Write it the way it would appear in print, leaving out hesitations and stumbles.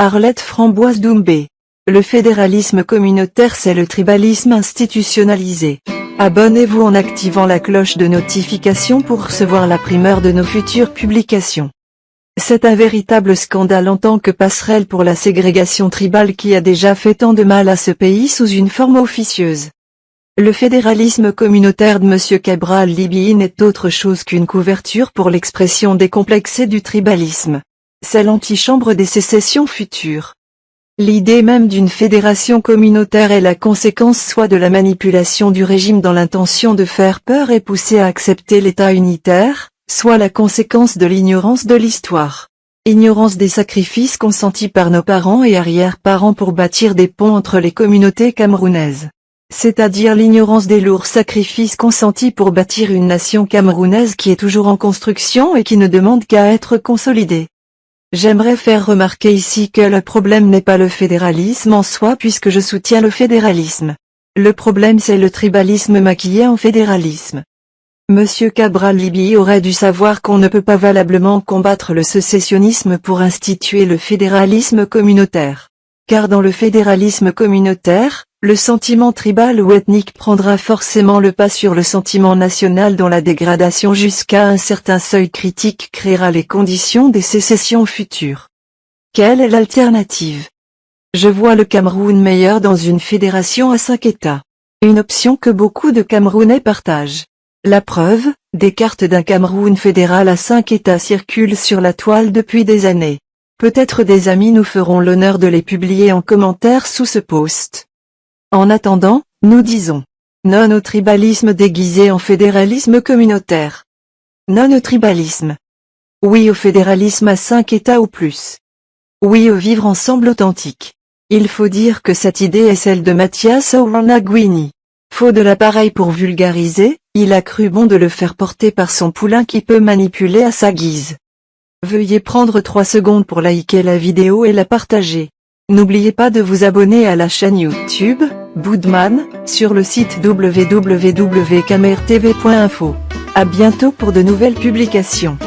Arlette Framboise-Doumbé. Le fédéralisme communautaire, c'est le tribalisme institutionnalisé. Abonnez-vous en activant la cloche de notification pour recevoir la primeur de nos futures publications. C'est un véritable scandale en tant que passerelle pour la ségrégation tribale qui a déjà fait tant de mal à ce pays sous une forme officieuse. Le fédéralisme communautaire de M. Cabral-Libby n'est autre chose qu'une couverture pour l'expression décomplexée du tribalisme. C'est l'antichambre des sécessions futures. L'idée même d'une fédération communautaire est la conséquence soit de la manipulation du régime dans l'intention de faire peur et pousser à accepter l'État unitaire, soit la conséquence de l'ignorance de l'histoire. Ignorance des sacrifices consentis par nos parents et arrière-parents pour bâtir des ponts entre les communautés camerounaises. C'est-à-dire l'ignorance des lourds sacrifices consentis pour bâtir une nation camerounaise qui est toujours en construction et qui ne demande qu'à être consolidée. J'aimerais faire remarquer ici que le problème n'est pas le fédéralisme en soi puisque je soutiens le fédéralisme. Le problème c'est le tribalisme maquillé en fédéralisme. Monsieur Cabral-Libby aurait dû savoir qu'on ne peut pas valablement combattre le sécessionnisme pour instituer le fédéralisme communautaire. Car dans le fédéralisme communautaire, le sentiment tribal ou ethnique prendra forcément le pas sur le sentiment national dont la dégradation jusqu'à un certain seuil critique créera les conditions des sécessions futures. Quelle est l'alternative? Je vois le Cameroun meilleur dans une fédération à 5 États. Une option que beaucoup de Camerounais partagent. La preuve, des cartes d'un Cameroun fédéral à 5 États circulent sur la toile depuis des années. Peut-être des amis nous feront l'honneur de les publier en commentaire sous ce post. En attendant, nous disons non au tribalisme déguisé en fédéralisme communautaire. Non au tribalisme. Oui au fédéralisme à 5 États ou plus. Oui au vivre ensemble authentique. Il faut dire que cette idée est celle de Mathias Ouanaguini. Faux de l'appareil pour vulgariser, il a cru bon de le faire porter par son poulain qui peut manipuler à sa guise. Veuillez prendre 3 secondes pour liker la vidéo et la partager. N'oubliez pas de vous abonner à la chaîne YouTube, Boudman, sur le site www.camertv.info. À bientôt pour de nouvelles publications.